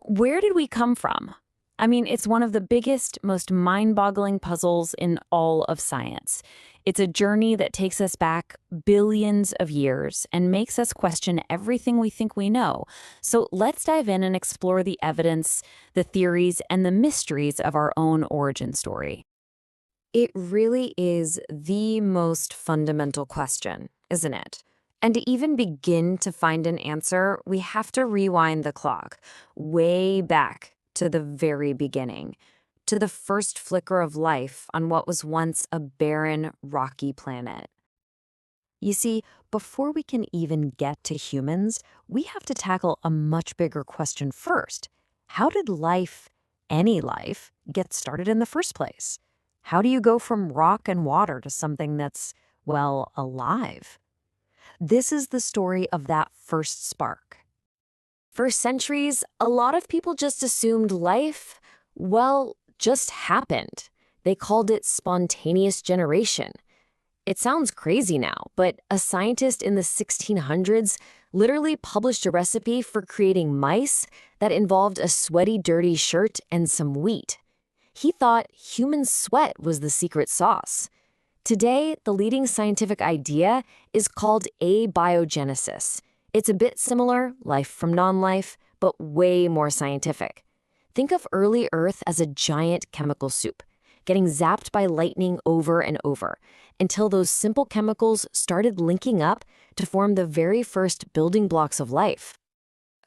Where did we come from? I mean, it's one of the biggest, most mind-boggling puzzles in all of science. It's a journey that takes us back billions of years and makes us question everything we think we know. So let's dive in and explore the evidence, the theories, and the mysteries of our own origin story. It really is the most fundamental question, isn't it? And to even begin to find an answer, we have to rewind the clock way back to the very beginning, to the first flicker of life on what was once a barren, rocky planet. You see, before we can even get to humans, we have to tackle a much bigger question first. How did life, any life, get started in the first place? How do you go from rock and water to something that's, well, alive? This is the story of that first spark. For centuries, a lot of people just assumed life, well, just happened. They called it spontaneous generation. It sounds crazy now, but a scientist in the 1600s literally published a recipe for creating mice that involved a sweaty, dirty shirt and some wheat. He thought human sweat was the secret sauce. Today, the leading scientific idea is called abiogenesis. It's a bit similar, life from non-life, but way more scientific. Think of early Earth as a giant chemical soup, getting zapped by lightning over and over, until those simple chemicals started linking up to form the very first building blocks of life.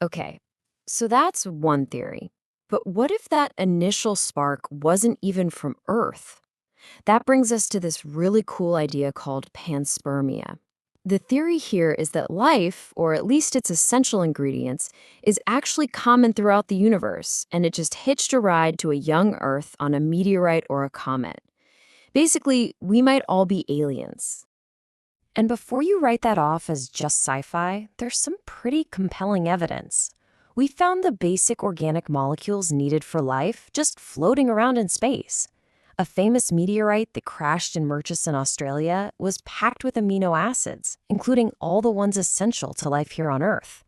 Okay, so that's one theory. But what if that initial spark wasn't even from Earth? That brings us to this really cool idea called panspermia. The theory here is that life, or at least its essential ingredients, is actually common throughout the universe, and it just hitched a ride to a young Earth on a meteorite or a comet. Basically, we might all be aliens. And before you write that off as just sci-fi, there's some pretty compelling evidence. We found the basic organic molecules needed for life just floating around in space. A famous meteorite that crashed in Murchison, Australia, was packed with amino acids, including all the ones essential to life here on Earth.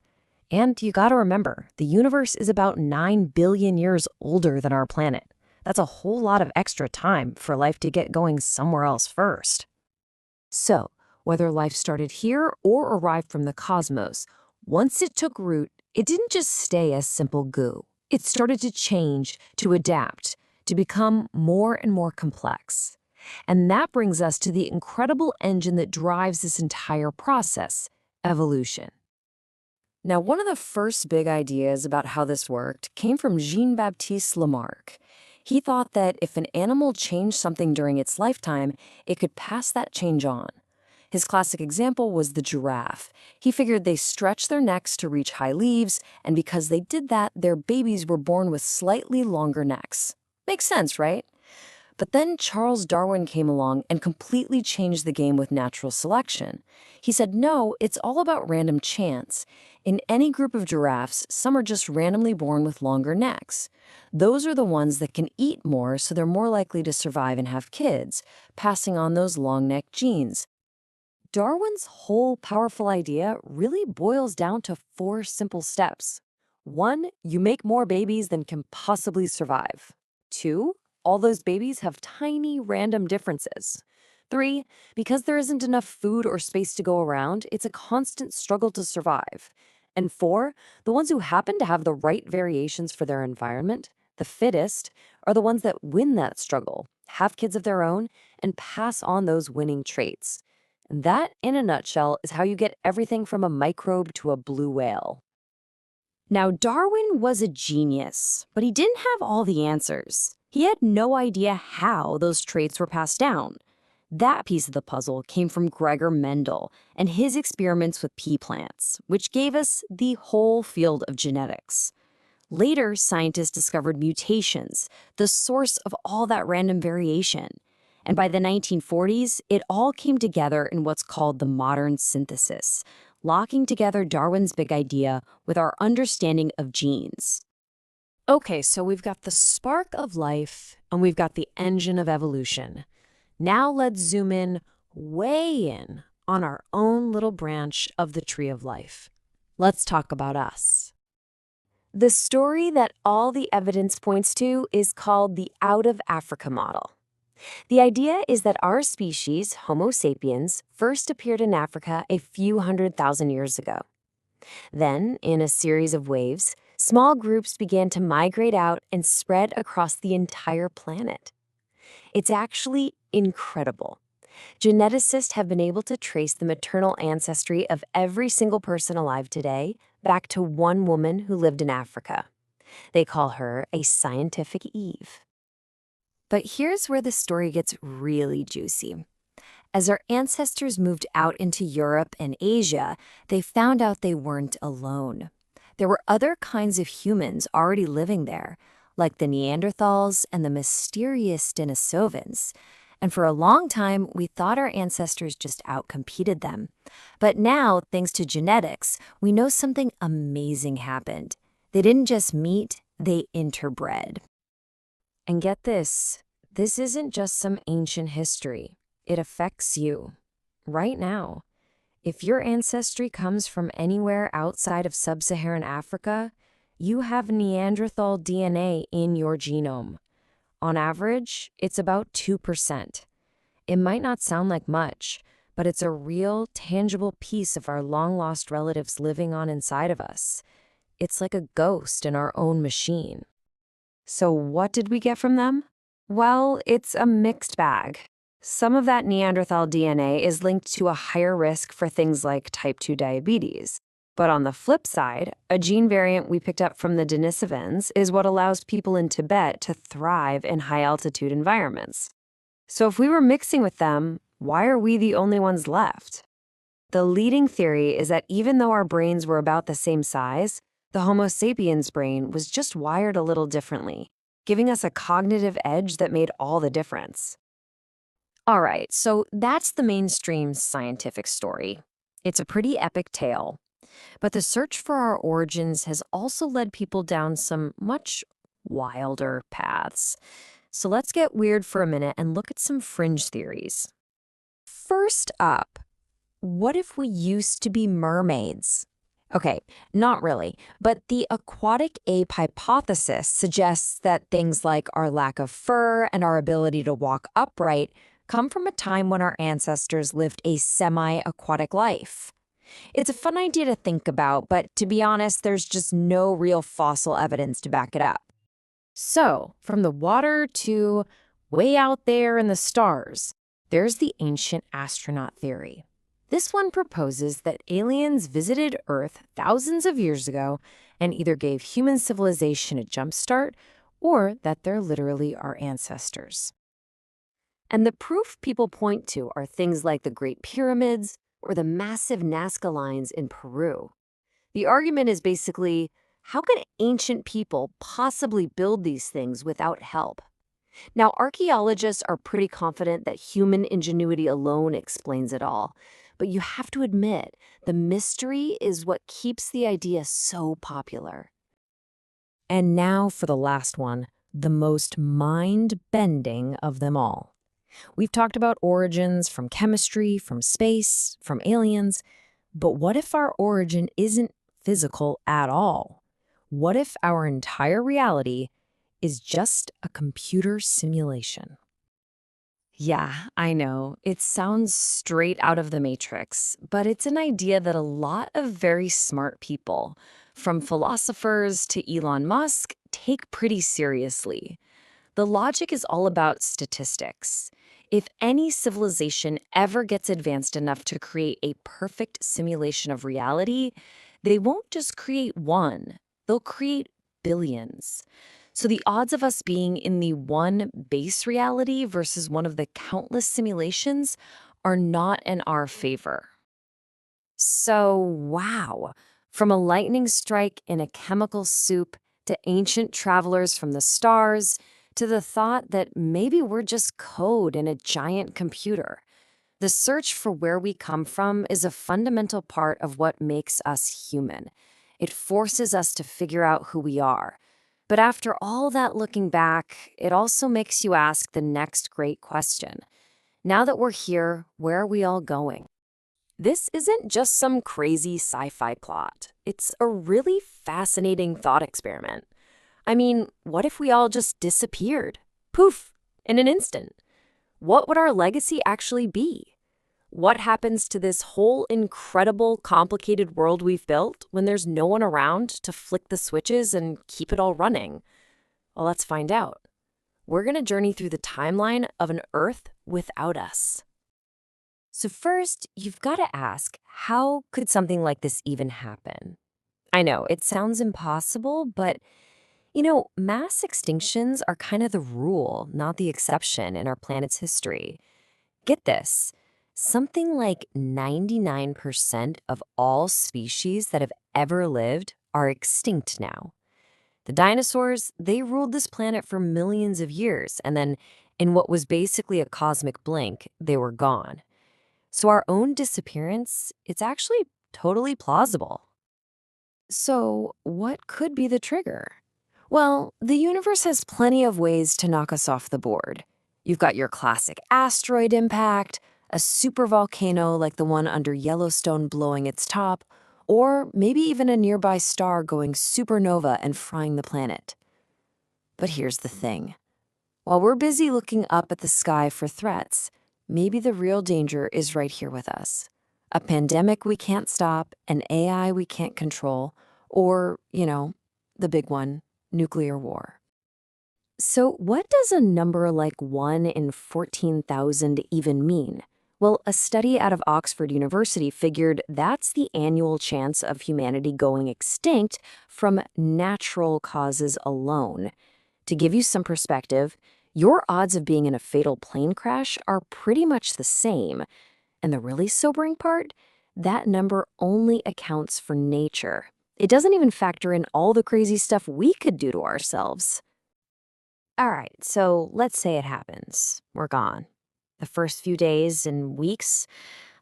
And you gotta remember, the universe is about 9 billion years older than our planet. That's a whole lot of extra time for life to get going somewhere else first. So, whether life started here or arrived from the cosmos, once it took root, it didn't just stay as simple goo. It started to change, to adapt, to become more and more complex. And that brings us to the incredible engine that drives this entire process, evolution. Now, one of the first big ideas about how this worked came from Jean-Baptiste Lamarck. He thought that if an animal changed something during its lifetime, it could pass that change on. His classic example was the giraffe. He figured they stretched their necks to reach high leaves, and because they did that, their babies were born with slightly longer necks. Makes sense, right? But then Charles Darwin came along and completely changed the game with natural selection. He said, no, it's all about random chance. In any group of giraffes, some are just randomly born with longer necks. Those are the ones that can eat more, so they're more likely to survive and have kids, passing on those long neck genes. Darwin's whole powerful idea really boils down to 4 simple steps. 1, you make more babies than can possibly survive. 2, all those babies have tiny random differences. 3, because there isn't enough food or space to go around, it's a constant struggle to survive. And 4, the ones who happen to have the right variations for their environment, the fittest, are the ones that win that struggle, have kids of their own, and pass on those winning traits. And that, in a nutshell, is how you get everything from a microbe to a blue whale. Now, Darwin was a genius, but he didn't have all the answers. He had no idea how those traits were passed down. That piece of the puzzle came from Gregor Mendel and his experiments with pea plants, which gave us the whole field of genetics. Later, scientists discovered mutations, the source of all that random variation. And by the 1940s, it all came together in what's called the modern synthesis, locking together Darwin's big idea with our understanding of genes. Okay, so we've got the spark of life and we've got the engine of evolution. Now let's zoom in, way in, on our own little branch of the tree of life. Let's talk about us. The story that all the evidence points to is called the out of Africa model. The idea is that our species, Homo sapiens, first appeared in Africa a few 100,000 years ago. Then, in a series of waves, small groups began to migrate out and spread across the entire planet. It's actually incredible. Geneticists have been able to trace the maternal ancestry of every single person alive today back to one woman who lived in Africa. They call her a scientific Eve. But here's where the story gets really juicy. As our ancestors moved out into Europe and Asia, they found out they weren't alone. There were other kinds of humans already living there, like the Neanderthals and the mysterious Denisovans. And for a long time, we thought our ancestors just outcompeted them. But now, thanks to genetics, we know something amazing happened. They didn't just meet, they interbred. And get this isn't just some ancient history. It affects you right now. If your ancestry comes from anywhere outside of sub-Saharan Africa, you have Neanderthal DNA in your genome. On average, it's about 2%. It might not sound like much, but it's a real, tangible piece of our long-lost relatives living on inside of us. It's like a ghost in our own machine. So what did we get from them? Well, it's a mixed bag. Some of that Neanderthal DNA is linked to a higher risk for things like type 2 diabetes. But on the flip side, a gene variant we picked up from the Denisovans is what allows people in Tibet to thrive in high-altitude environments. So if we were mixing with them, why are we the only ones left? The leading theory is that even though our brains were about the same size, the Homo sapiens brain was just wired a little differently, giving us a cognitive edge that made all the difference. All right, so that's the mainstream scientific story. It's a pretty epic tale. But the search for our origins has also led people down some much wilder paths. So let's get weird for a minute and look at some fringe theories. First up, what if we used to be mermaids? Okay, not really, but the aquatic ape hypothesis suggests that things like our lack of fur and our ability to walk upright come from a time when our ancestors lived a semi-aquatic life. It's a fun idea to think about, but to be honest, there's just no real fossil evidence to back it up. So, from the water to way out there in the stars, there's the ancient astronaut theory. This one proposes that aliens visited Earth thousands of years ago and either gave human civilization a jumpstart or that they're literally our ancestors. And the proof people point to are things like the Great Pyramids or the massive Nazca lines in Peru. The argument is basically, how could ancient people possibly build these things without help? Now, archaeologists are pretty confident that human ingenuity alone explains it all. But you have to admit, the mystery is what keeps the idea so popular. And now for the last one, the most mind-bending of them all. We've talked about origins from chemistry, from space, from aliens, but what if our origin isn't physical at all? What if our entire reality is just a computer simulation? Yeah, I know, it sounds straight out of the Matrix, but it's an idea that a lot of very smart people, from philosophers to Elon Musk, take pretty seriously. The logic is all about statistics. If any civilization ever gets advanced enough to create a perfect simulation of reality, they won't just create one, they'll create billions. So the odds of us being in the one base reality versus one of the countless simulations are not in our favor. So, wow, from a lightning strike in a chemical soup to ancient travelers from the stars, to the thought that maybe we're just code in a giant computer. The search for where we come from is a fundamental part of what makes us human. It forces us to figure out who we are. But after all that looking back, it also makes you ask the next great question. Now that we're here, where are we all going? This isn't just some crazy sci-fi plot. It's a really fascinating thought experiment. I mean, what if we all just disappeared? Poof, in an instant. What would our legacy actually be? What happens to this whole incredible, complicated world we've built when there's no one around to flick the switches and keep it all running? Well, let's find out. We're going to journey through the timeline of an Earth without us. So first, you've got to ask, how could something like this even happen? I know, it sounds impossible, but mass extinctions are kind of the rule, not the exception in our planet's history. Get this, something like 99% of all species that have ever lived are extinct now. The dinosaurs, they ruled this planet for millions of years, and then in what was basically a cosmic blink, they were gone. So our own disappearance, it's actually totally plausible. So what could be the trigger? Well, the universe has plenty of ways to knock us off the board. You've got your classic asteroid impact, a supervolcano like the one under Yellowstone blowing its top, or maybe even a nearby star going supernova and frying the planet. But here's the thing. While we're busy looking up at the sky for threats, maybe the real danger is right here with us. A pandemic we can't stop, an AI we can't control, or, the big one, nuclear war. So what does a number like 1 in 14,000 even mean? Well, a study out of Oxford University figured that's the annual chance of humanity going extinct from natural causes alone. To give you some perspective, your odds of being in a fatal plane crash are pretty much the same. And the really sobering part? That number only accounts for nature. It doesn't even factor in all the crazy stuff we could do to ourselves. All right, so let's say it happens. We're gone. The first few days and weeks,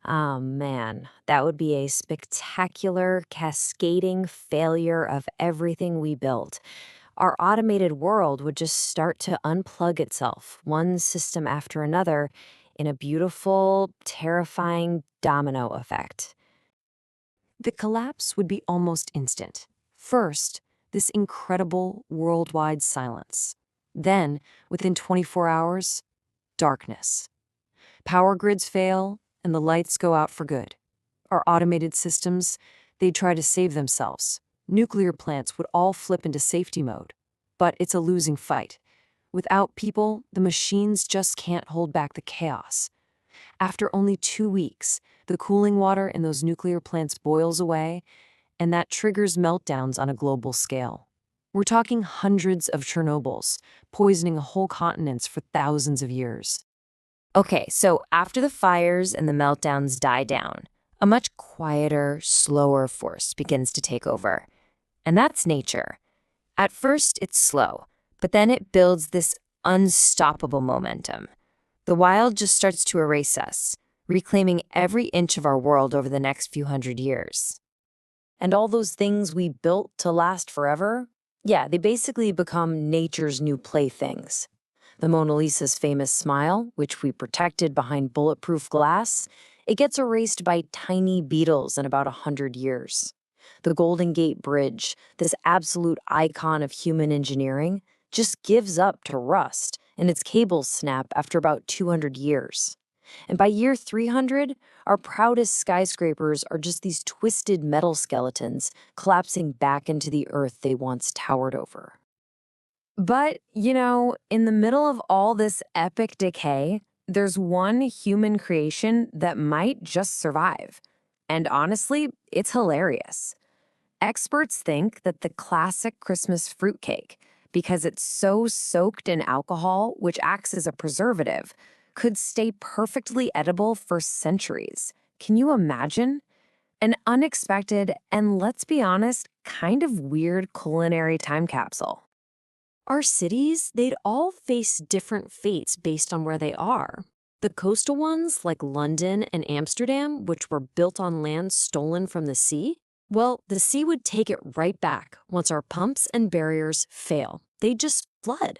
oh man, that would be a spectacular, cascading failure of everything we built. Our automated world would just start to unplug itself, one system after another, in a beautiful, terrifying domino effect. The collapse would be almost instant. First, this incredible worldwide silence. Then, within 24 hours, darkness. Power grids fail, and the lights go out for good. Our automated systems, they'd try to save themselves. Nuclear plants would all flip into safety mode. But it's a losing fight. Without people, the machines just can't hold back the chaos. After only 2 weeks, the cooling water in those nuclear plants boils away, and that triggers meltdowns on a global scale. We're talking hundreds of Chernobyls, poisoning whole continents for thousands of years. Okay, so after the fires and the meltdowns die down, a much quieter, slower force begins to take over. And that's nature. At first, it's slow, but then it builds this unstoppable momentum. The wild just starts to erase us, reclaiming every inch of our world over the next few hundred years. And all those things we built to last forever, yeah, they basically become nature's new playthings. The Mona Lisa's famous smile, which we protected behind bulletproof glass, it gets erased by tiny beetles in about 100 years. The Golden Gate Bridge, this absolute icon of human engineering, just gives up to rust, and its cables snap after about 200 years. And by year 300, our proudest skyscrapers are just these twisted metal skeletons collapsing back into the earth they once towered over. But, in the middle of all this epic decay, there's one human creation that might just survive. And honestly, it's hilarious. Experts think that the classic Christmas fruitcake, because it's so soaked in alcohol, which acts as a preservative, could stay perfectly edible for centuries. Can you imagine? An unexpected and, let's be honest, kind of weird culinary time capsule. Our cities, they'd all face different fates based on where they are. The coastal ones, like London and Amsterdam, which were built on land stolen from the sea, well, the sea would take it right back once our pumps and barriers fail. They'd just flood.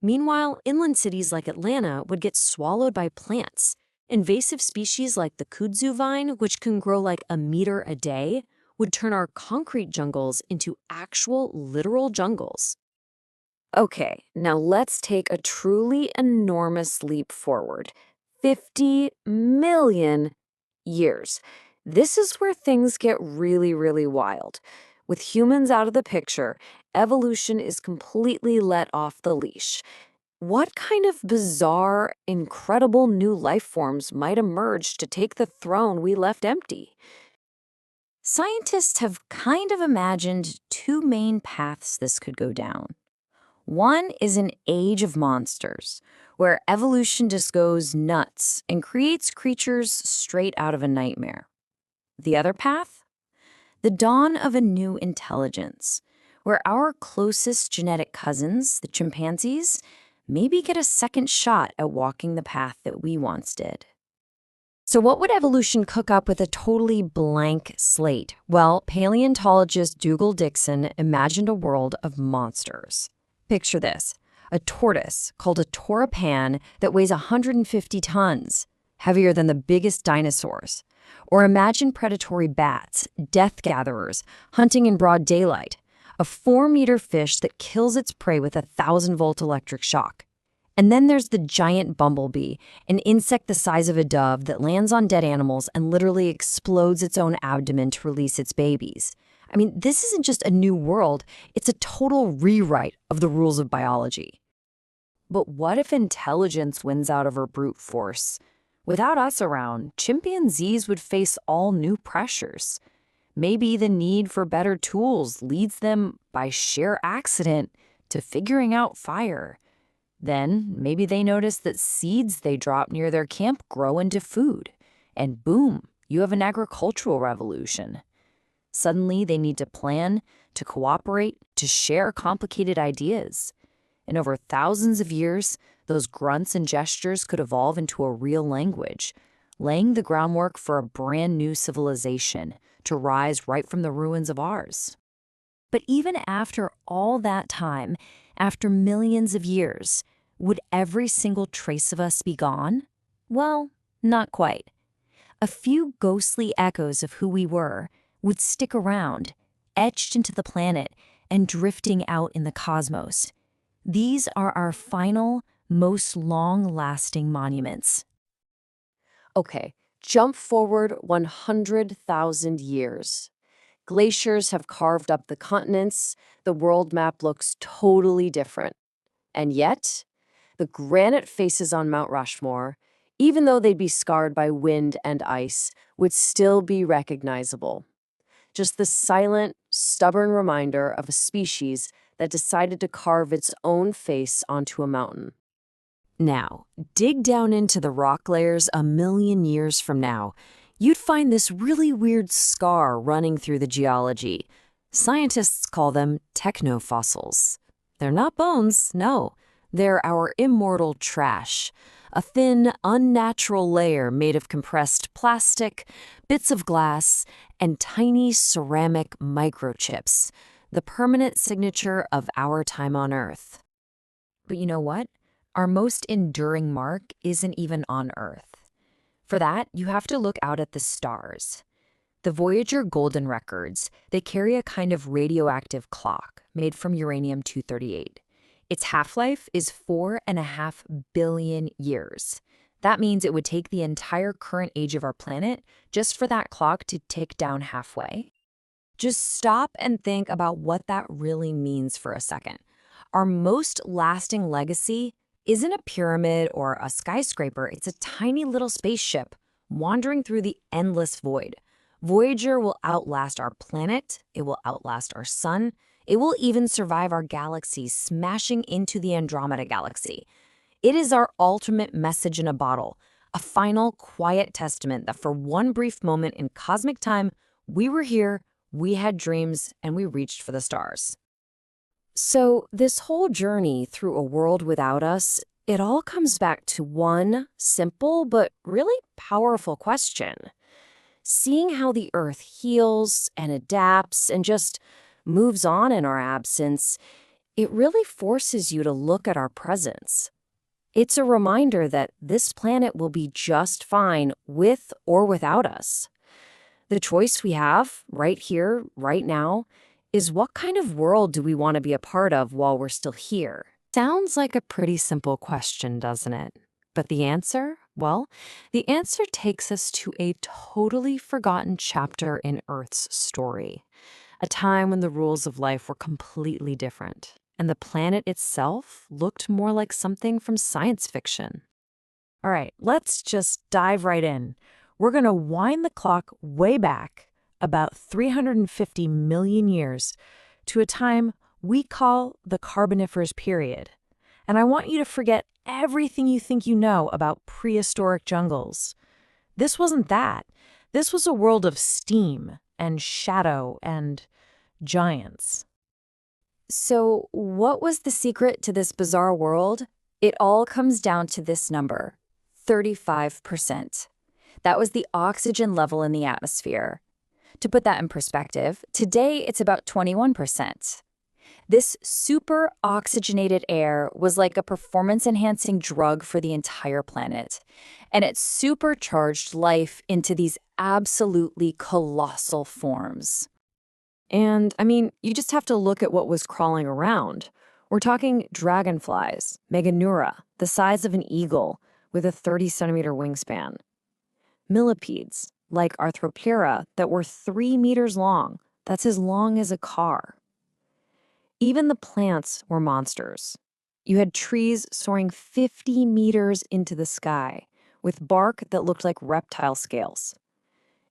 Meanwhile, inland cities like Atlanta would get swallowed by plants. Invasive species like the kudzu vine, which can grow like a meter a day, would turn our concrete jungles into actual literal jungles. Okay, now let's take a truly enormous leap forward. 50 million years. This is where things get really, really wild. With humans out of the picture, evolution is completely let off the leash. What kind of bizarre, incredible new life forms might emerge to take the throne we left empty? Scientists have kind of imagined two main paths this could go down. One is an age of monsters, where evolution just goes nuts and creates creatures straight out of a nightmare. The other path? The dawn of a new intelligence, where our closest genetic cousins, the chimpanzees, maybe get a second shot at walking the path that we once did. So what would evolution cook up with a totally blank slate? Well, paleontologist Dougal Dixon imagined a world of monsters. Picture this, a tortoise called a tauropan that weighs 150 tons, heavier than the biggest dinosaurs. Or imagine predatory bats, death gatherers, hunting in broad daylight, a 4-meter fish that kills its prey with a 1,000-volt electric shock. And then there's the giant bumblebee, an insect the size of a dove that lands on dead animals and literally explodes its own abdomen to release its babies. I mean, this isn't just a new world, it's a total rewrite of the rules of biology. But what if intelligence wins out over brute force? Without us around, chimpanzees would face all new pressures. Maybe the need for better tools leads them, by sheer accident, to figuring out fire. Then, maybe they notice that seeds they drop near their camp grow into food. And boom, you have an agricultural revolution. Suddenly, they need to plan, to cooperate, to share complicated ideas. And over thousands of years, those grunts and gestures could evolve into a real language, laying the groundwork for a brand new civilization to rise right from the ruins of ours. But even after all that time, after millions of years, would every single trace of us be gone? Well, not quite. A few ghostly echoes of who we were would stick around, etched into the planet and drifting out in the cosmos. These are our final, most long-lasting monuments. Okay, jump forward 100,000 years. Glaciers have carved up the continents, the world map looks totally different. And yet, the granite faces on Mount Rushmore, even though they'd be scarred by wind and ice, would still be recognizable. Just the silent, stubborn reminder of a species that decided to carve its own face onto a mountain. Now, dig down into the rock layers a million years from now. You'd find this really weird scar running through the geology. Scientists call them technofossils. They're not bones, no. They're our immortal trash, a thin, unnatural layer made of compressed plastic, bits of glass, and tiny ceramic microchips, the permanent signature of our time on Earth. But you know what? Our most enduring mark isn't even on Earth. For that, you have to look out at the stars. The Voyager Golden Records, they carry a kind of radioactive clock made from uranium-238. Its half-life is 4.5 billion years. That means it would take the entire current age of our planet just for that clock to tick down halfway. Just stop and think about what that really means for a second. Our most lasting legacy isn't a pyramid or a skyscraper, it's a tiny little spaceship wandering through the endless void. Voyager will outlast our planet, it will outlast our sun, it will even survive our galaxy smashing into the Andromeda Galaxy. It is our ultimate message in a bottle, a final, quiet testament that for one brief moment in cosmic time, we were here, we had dreams, and we reached for the stars. So this whole journey through a world without us, it all comes back to one simple but really powerful question. Seeing how the Earth heals and adapts and just moves on in our absence, it really forces you to look at our presence. It's a reminder that this planet will be just fine with or without us. The choice we have right here, right now, is what kind of world do we want to be a part of while we're still here? Sounds like a pretty simple question, doesn't it? But the answer? Well, the answer takes us to a totally forgotten chapter in Earth's story, a time when the rules of life were completely different, and the planet itself looked more like something from science fiction. All right, let's just dive right in. We're going to wind the clock way back about 350 million years to a time we call the Carboniferous period. And I want you to forget everything you think you know about prehistoric jungles. This wasn't that. This was a world of steam and shadow and giants. So, what was the secret to this bizarre world? It all comes down to this number, 35%. That was the oxygen level in the atmosphere. To put that in perspective, today it's about 21%. This super oxygenated air was like a performance-enhancing drug for the entire planet, and it supercharged life into these absolutely colossal forms. And, I mean, you just have to look at what was crawling around. We're talking dragonflies, Meganura, the size of an eagle, with a 30-centimeter wingspan. Millipedes, like Arthropleura, that were 3 meters long. That's as long as a car. Even the plants were monsters. You had trees soaring 50 meters into the sky, with bark that looked like reptile scales.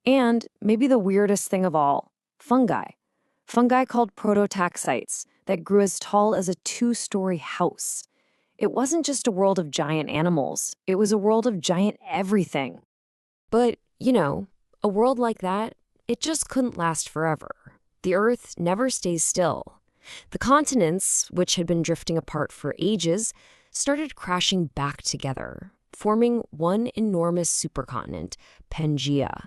And maybe the weirdest thing of all, fungi. Fungi called prototaxites that grew as tall as a 2-story house. It wasn't just a world of giant animals, it was a world of giant everything. But, a world like that, it just couldn't last forever. The Earth never stays still. The continents, which had been drifting apart for ages, started crashing back together, forming one enormous supercontinent, Pangaea.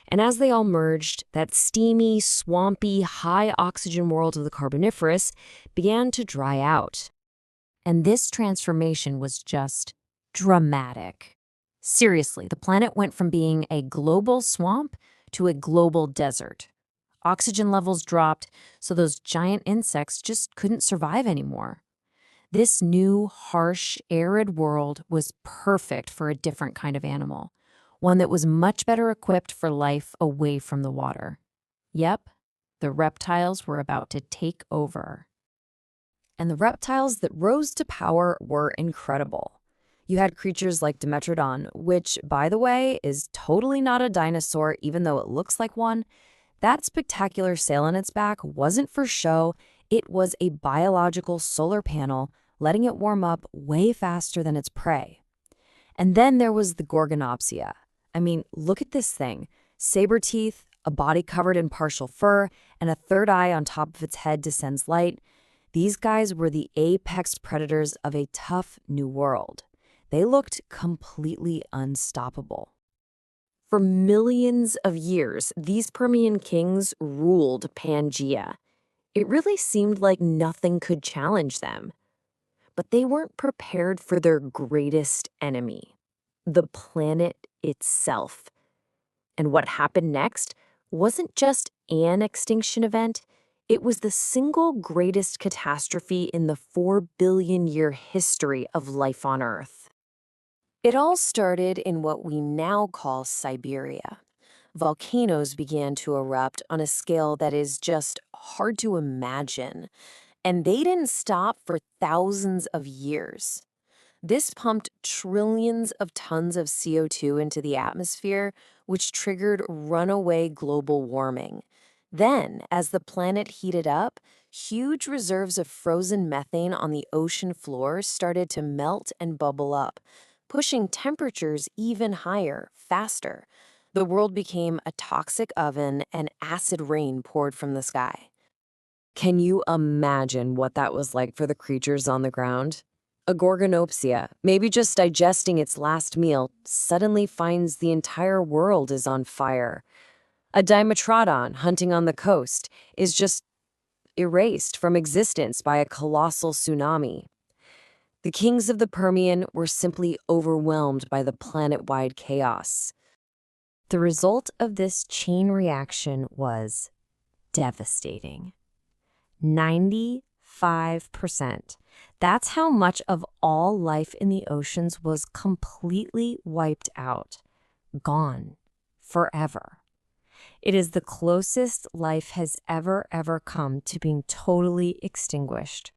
And as they all merged, that steamy, swampy, high-oxygen world of the Carboniferous began to dry out. And this transformation was just dramatic. Seriously, the planet went from being a global swamp to a global desert. Oxygen levels dropped, so those giant insects just couldn't survive anymore. This new, harsh, arid world was perfect for a different kind of animal, one that was much better equipped for life away from the water. Yep, the reptiles were about to take over. And the reptiles that rose to power were incredible. You had creatures like Dimetrodon, which, by the way, is totally not a dinosaur, even though it looks like one. That spectacular sail on its back wasn't for show. It was a biological solar panel, letting it warm up way faster than its prey. And then there was the Gorgonopsia. I mean, look at this thing. Saber teeth, a body covered in partial fur, and a third eye on top of its head to sense light. These guys were the apex predators of a tough new world. They looked completely unstoppable. For millions of years, these Permian kings ruled Pangaea. It really seemed like nothing could challenge them. But they weren't prepared for their greatest enemy, the planet itself. And what happened next wasn't just an extinction event, it was the single greatest catastrophe in the 4-billion-year history of life on Earth. It all started in what we now call Siberia. Volcanoes began to erupt on a scale that is just hard to imagine, and they didn't stop for thousands of years. This pumped trillions of tons of CO2 into the atmosphere, which triggered runaway global warming. Then, as the planet heated up, huge reserves of frozen methane on the ocean floor started to melt and bubble up, pushing temperatures even higher, faster. The world became a toxic oven and acid rain poured from the sky. Can you imagine what that was like for the creatures on the ground? A Gorgonopsia, maybe just digesting its last meal, suddenly finds the entire world is on fire. A Dimetrodon hunting on the coast is just erased from existence by a colossal tsunami. The kings of the Permian were simply overwhelmed by the planet-wide chaos. The result of this chain reaction was devastating. 95%. That's how much of all life in the oceans was completely wiped out, gone, forever. It is the closest life has ever come to being totally extinguished.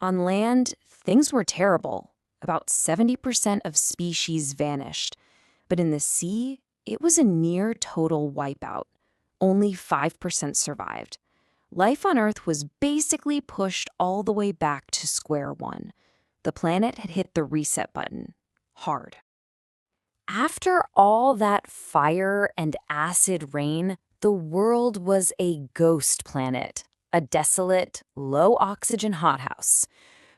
On land, things were terrible. About 70% of species vanished. But in the sea, it was a near total wipeout. Only 5% survived. Life on Earth was basically pushed all the way back to square one. The planet had hit the reset button. Hard. After all that fire and acid rain, the world was a ghost planet, a desolate, low-oxygen hothouse.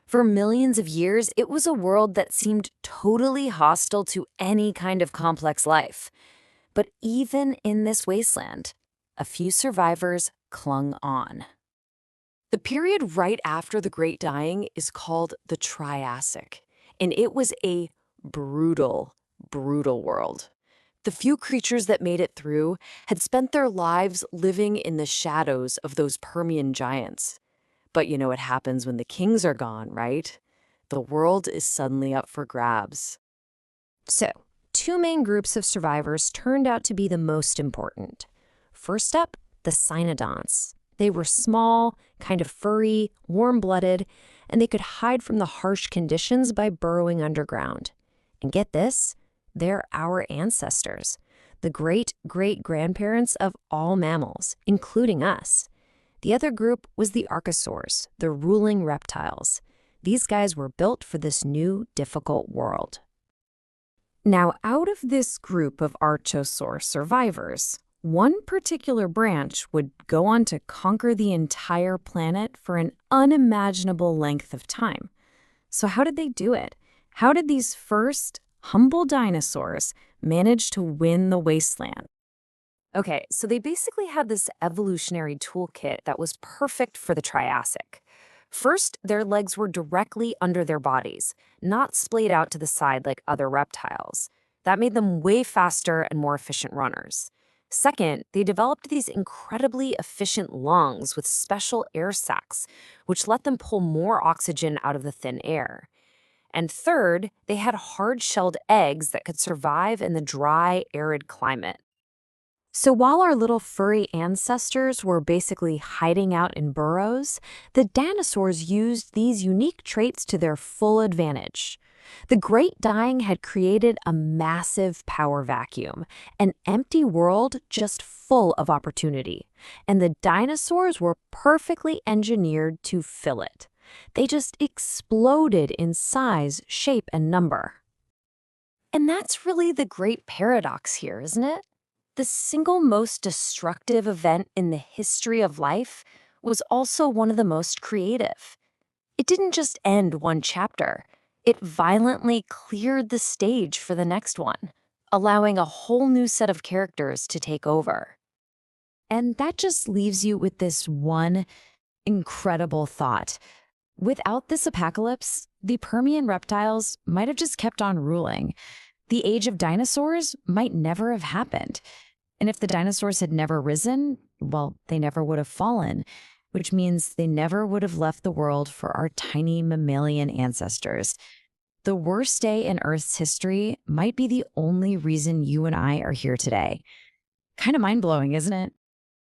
For millions of years, it was a world that seemed totally hostile to any kind of complex life. But even in this wasteland, a few survivors clung on. The period right after the Great Dying is called the Triassic, and it was a brutal world. The few creatures that made it through had spent their lives living in the shadows of those Permian giants. But you know what happens when the kings are gone, right? The world is suddenly up for grabs. So, two main groups of survivors turned out to be the most important. First up, the cynodonts. They were small, kind of furry, warm-blooded, and they could hide from the harsh conditions by burrowing underground. And get this, they're our ancestors, the great-great-grandparents of all mammals, including us. The other group was the archosaurs, the ruling reptiles. These guys were built for this new, difficult world. Now, out of this group of archosaur survivors, one particular branch would go on to conquer the entire planet for an unimaginable length of time. So how did they do it? How did these first, humble dinosaurs manage to win the wasteland? Okay, so they basically had this evolutionary toolkit that was perfect for the Triassic. First, their legs were directly under their bodies, not splayed out to the side like other reptiles. That made them way faster and more efficient runners. Second, they developed these incredibly efficient lungs with special air sacs, which let them pull more oxygen out of the thin air. And third, they had hard-shelled eggs that could survive in the dry, arid climate. So while our little furry ancestors were basically hiding out in burrows, the dinosaurs used these unique traits to their full advantage. The Great Dying had created a massive power vacuum, an empty world just full of opportunity, and the dinosaurs were perfectly engineered to fill it. They just exploded in size, shape, and number. And that's really the great paradox here, isn't it? The single most destructive event in the history of life was also one of the most creative. It didn't just end one chapter. It violently cleared the stage for the next one, allowing a whole new set of characters to take over. And that just leaves you with this one incredible thought. Without this apocalypse, the Permian reptiles might have just kept on ruling. The age of dinosaurs might never have happened. And if the dinosaurs had never risen, well, they never would have fallen, which means they never would have left the world for our tiny mammalian ancestors. The worst day in Earth's history might be the only reason you and I are here today. Kind of mind-blowing, isn't it?